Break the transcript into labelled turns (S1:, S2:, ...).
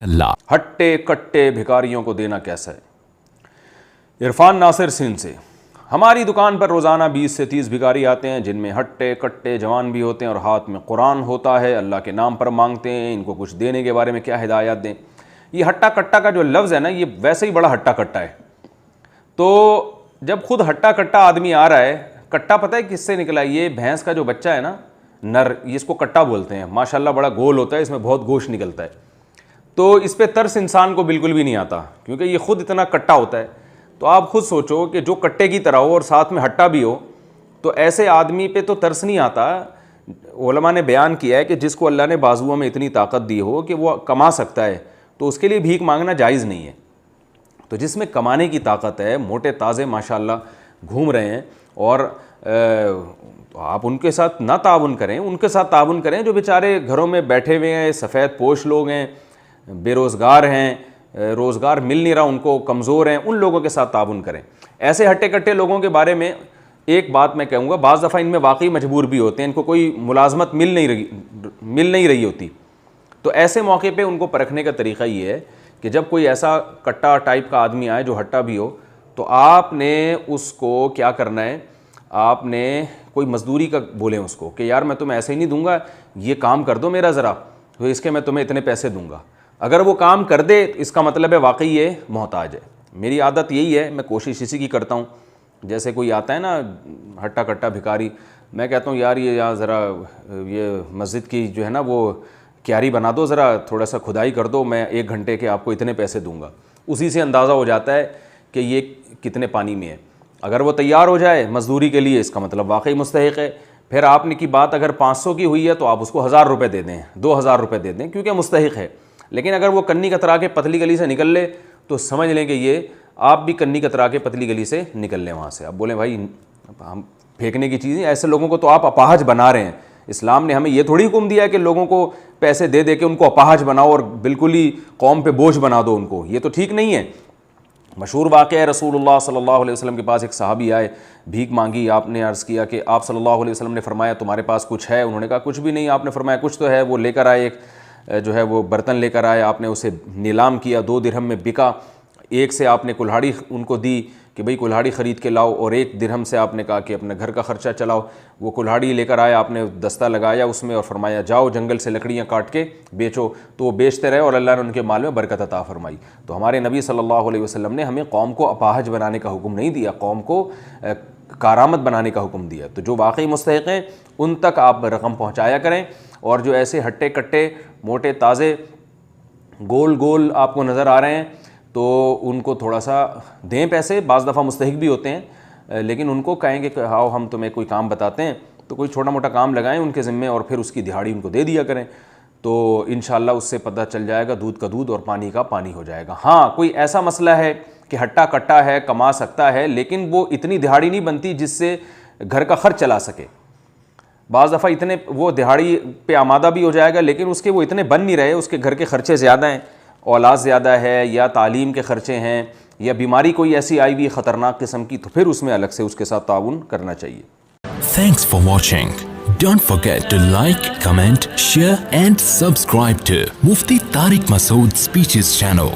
S1: اللہ
S2: ہٹے کٹے بھکاریوں کو دینا کیسا ہے؟ عرفان ناصر سندھ سے. ہماری دکان پر روزانہ 20 سے 30 بھکاری آتے ہیں جن میں ہٹے کٹے جوان بھی ہوتے ہیں اور ہاتھ میں قرآن ہوتا ہے. اللہ کے نام پر مانگتے ہیں. ان کو کچھ دینے کے بارے میں کیا ہدایات دیں؟ یہ ہٹا کٹا کا جو لفظ ہے نا، یہ ویسے ہی بڑا ہٹا کٹا ہے. تو جب خود ہٹا کٹا آدمی آ رہا ہے، کٹا پتہ ہے کس سے نکلا ہے؟ یہ بھینس کا جو بچہ ہے نا، نر، اس کو کٹا بولتے ہیں. ماشاءاللہ بڑا گول ہوتا ہے، اس میں بہت گوشت نکلتا ہے. تو اس پہ ترس انسان کو بالکل بھی نہیں آتا کیونکہ یہ خود اتنا کٹا ہوتا ہے. تو آپ خود سوچو کہ جو کٹے کی طرح ہو اور ساتھ میں ہٹا بھی ہو، تو ایسے آدمی پہ تو ترس نہیں آتا. علماء نے بیان کیا ہے کہ جس کو اللہ نے بازوؤں میں اتنی طاقت دی ہو کہ وہ کما سکتا ہے، تو اس کے لیے بھیک مانگنا جائز نہیں ہے. تو جس میں کمانے کی طاقت ہے، موٹے تازے ماشاءاللہ گھوم رہے ہیں، اور آپ ان کے ساتھ نہ تعاون کریں، ان کے ساتھ تعاون کریں جو بیچارے گھروں میں بیٹھے ہوئے ہیں، سفید پوش لوگ ہیں، بے روزگار ہیں، روزگار مل نہیں رہا ان کو، کمزور ہیں. ان لوگوں کے ساتھ تعاون کریں. ایسے ہٹے کٹے لوگوں کے بارے میں ایک بات میں کہوں گا، بعض دفعہ ان میں واقعی مجبور بھی ہوتے ہیں، ان کو کوئی ملازمت مل نہیں رہی ہوتی. تو ایسے موقع پہ ان کو پرکھنے کا طریقہ یہ ہے کہ جب کوئی ایسا کٹا ٹائپ کا آدمی آئے جو ہٹا بھی ہو، تو آپ نے اس کو کیا کرنا ہے، آپ نے کوئی مزدوری کا بولیں اس کو کہ یار میں تمہیں ایسے ہی نہیں دوں گا، یہ کام کر دو میرا ذرا، تو اس کے میں تمہیں اتنے پیسے دوں گا. اگر وہ کام کر دے اس کا مطلب ہے واقعی یہ محتاج ہے. میری عادت یہی ہے، میں کوشش اسی کی کرتا ہوں. جیسے کوئی آتا ہے نا ہٹا کٹا بھکاری، میں کہتا ہوں یار یہ یہاں ذرا یہ مسجد کی جو ہے نا وہ کیاری بنا دو، ذرا تھوڑا سا کھدائی کر دو، میں 1 گھنٹے کے آپ کو اتنے پیسے دوں گا. اسی سے اندازہ ہو جاتا ہے کہ یہ کتنے پانی میں ہے. اگر وہ تیار ہو جائے مزدوری کے لیے، اس کا مطلب واقعی مستحق ہے. پھر آپ نے کی بات اگر 500 کی ہوئی ہے تو آپ اس کو 1000 روپے دے دیں، 2000 روپے دے دیں، کیونکہ مستحق ہے. لیکن اگر وہ کنی کترا کے پتلی گلی سے نکل لے تو سمجھ لیں کہ یہ آپ بھی کنی کترا کے پتلی گلی سے نکل لیں وہاں سے. آپ بولیں بھائی ہم پھینکنے کی چیزیں، ایسے لوگوں کو تو آپ اپاہج بنا رہے ہیں. اسلام نے ہمیں یہ تھوڑی حکم دیا ہے کہ لوگوں کو پیسے دے دے کے ان کو اپاہج بناؤ اور بالکل ہی قوم پہ بوجھ بنا دو ان کو. یہ تو ٹھیک نہیں ہے. مشہور واقعہ ہے، رسول اللہ صلی اللہ علیہ وسلم کے پاس ایک صحابی آئے، بھیک مانگی. آپ نے عرض کیا کہ آپ صلی اللہ علیہ وسلم نے فرمایا تمہارے پاس کچھ ہے؟ انہوں نے کہا کچھ بھی نہیں. آپ نے فرمایا کچھ تو ہے. وہ لے کر آئے، ایک جو ہے وہ برتن لے کر آئے. آپ نے اسے نیلام کیا، 2 درہم میں بکا. ایک سے آپ نے کلہاڑی ان کو دی کہ بھئی کلہاڑی خرید کے لاؤ، اور 1 درہم سے آپ نے کہا کہ اپنے گھر کا خرچہ چلاؤ. وہ کلہاڑی لے کر آئے، آپ نے دستہ لگایا اس میں اور فرمایا جاؤ جنگل سے لکڑیاں کاٹ کے بیچو. تو وہ بیچتے رہے اور اللہ نے ان کے مال میں برکت عطا فرمائی. تو ہمارے نبی صلی اللہ علیہ وسلم نے ہمیں قوم کو اپاہج بنانے کا حکم نہیں دیا، قوم کو کارآمد بنانے کا حکم دیا. تو جو واقعی مستحق ہیں ان تک آپ رقم پہنچایا کریں، اور جو ایسے ہٹے کٹے موٹے تازے گول گول آپ کو نظر آ رہے ہیں تو ان کو تھوڑا سا دیں پیسے. بعض دفعہ مستحق بھی ہوتے ہیں، لیکن ان کو کہیں کہ آؤ ہم تمہیں کوئی کام بتاتے ہیں، تو کوئی چھوٹا موٹا کام لگائیں ان کے ذمے اور پھر اس کی دہاڑی ان کو دے دیا کریں. تو انشاءاللہ اس سے پتہ چل جائے گا، دودھ کا دودھ اور پانی کا پانی ہو جائے گا. ہاں کوئی ایسا مسئلہ ہے کہ ہٹا کٹا ہے، کما سکتا ہے، لیکن وہ اتنی دہاڑی نہیں بنتی جس سے گھر کا خرچ چلا سکے. بعض دفعہ اتنے وہ دہاڑی پہ آمادہ بھی ہو جائے گا لیکن اس کے وہ اتنے بن نہیں رہے، اس کے گھر کے خرچے زیادہ ہیں، اولاد زیادہ ہے، یا تعلیم کے خرچے ہیں، یا بیماری کوئی ایسی آئی ہوئی خطرناک قسم کی، تو پھر اس میں الگ سے اس کے ساتھ تعاون کرنا چاہیے.
S1: Thanks for watching. Don't forget to like, comment, share and subscribe to Mufti Tariq Masood Speeches channel.